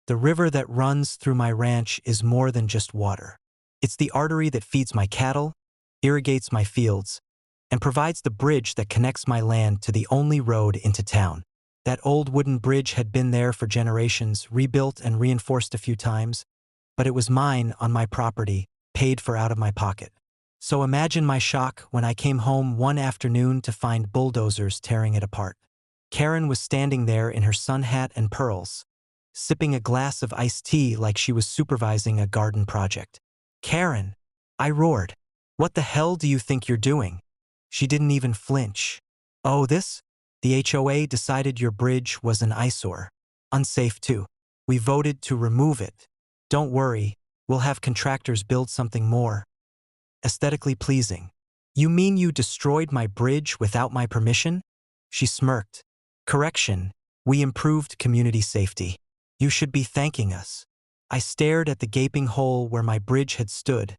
The river that runs through my ranch is more than just water. It's the artery that feeds my cattle, irrigates my fields, and provides the bridge that connects my land to the only road into town. That old wooden bridge had been there for generations, rebuilt and reinforced a few times, but it was mine on my property, paid for out of my pocket. So imagine my shock when I came home one afternoon to find bulldozers tearing it apart. Karen was standing there in her sun hat and pearls, sipping a glass of iced tea like she was supervising a garden project. "Karen!" I roared. "What the hell do you think you're doing?" She didn't even flinch. "Oh, this? The HOA decided your bridge was an eyesore. Unsafe too. We voted to remove it. Don't worry, we'll have contractors build something more aesthetically pleasing." "You mean you destroyed my bridge without my permission?" She smirked. "Correction, we improved community safety. You should be thanking us." I stared at the gaping hole where my bridge had stood,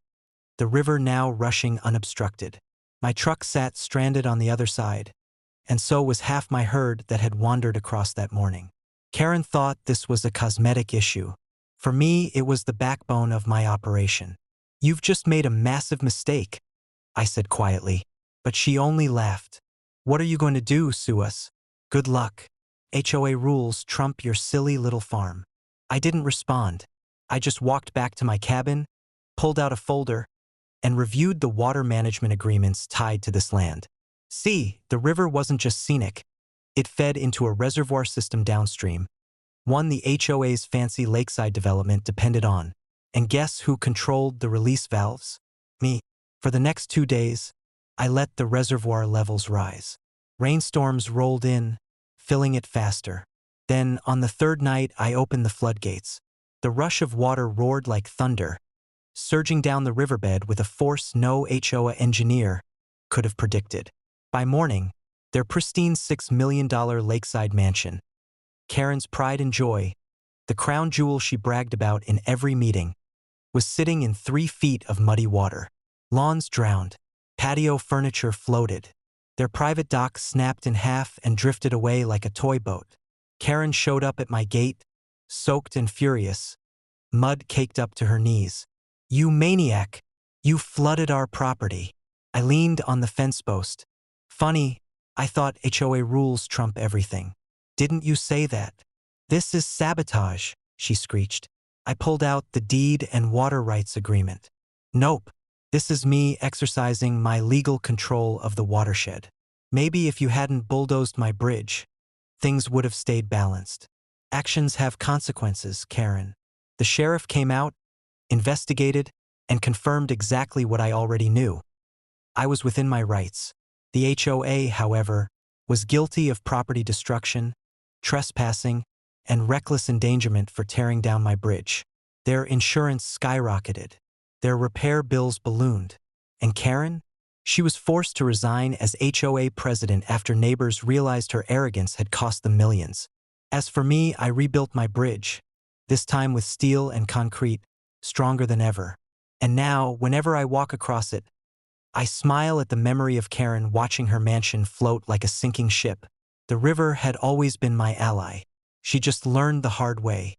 the river now rushing unobstructed. My truck sat stranded on the other side, and so was half my herd that had wandered across that morning. Karen thought this was a cosmetic issue. For me, it was the backbone of my operation. "You've just made a massive mistake," I said quietly, but she only laughed. "What are you going to do, sue us? Good luck. HOA rules trump your silly little farm." I didn't respond. I just walked back to my cabin, pulled out a folder, and reviewed the water management agreements tied to this land. See, the river wasn't just scenic. It fed into a reservoir system downstream, one the HOA's fancy Lakeside development depended on. And guess who controlled the release valves? Me. For the next 2 days, I let the reservoir levels rise. Rainstorms rolled in, filling it faster. Then, on the third night, I opened the floodgates. The rush of water roared like thunder, surging down the riverbed with a force no HOA engineer could have predicted. By morning, their pristine $6 million lakeside mansion, Karen's pride and joy, the crown jewel she bragged about in every meeting, was sitting in 3 feet of muddy water. Lawns drowned, patio furniture floated. Their private dock snapped in half and drifted away like a toy boat. Karen showed up at my gate, soaked and furious, mud caked up to her knees. "You maniac! You flooded our property." I leaned on the fence post. "Funny, I thought HOA rules trump everything." "Didn't you say that?" "This is sabotage," she screeched. I pulled out the deed and water rights agreement. "Nope. This is me exercising my legal control of the watershed. Maybe if you hadn't bulldozed my bridge, things would have stayed balanced." "Actions have consequences, Karen." The sheriff came out, investigated, and confirmed exactly what I already knew. I was within my rights. The HOA, however, was guilty of property destruction, trespassing, and reckless endangerment for tearing down my bridge. Their insurance skyrocketed. Their repair bills ballooned. And Karen? She was forced to resign as HOA president after neighbors realized her arrogance had cost them millions. As for me, I rebuilt my bridge, this time with steel and concrete, stronger than ever. And now, whenever I walk across it, I smile at the memory of Karen watching her mansion float like a sinking ship. The river had always been my ally. She just learned the hard way.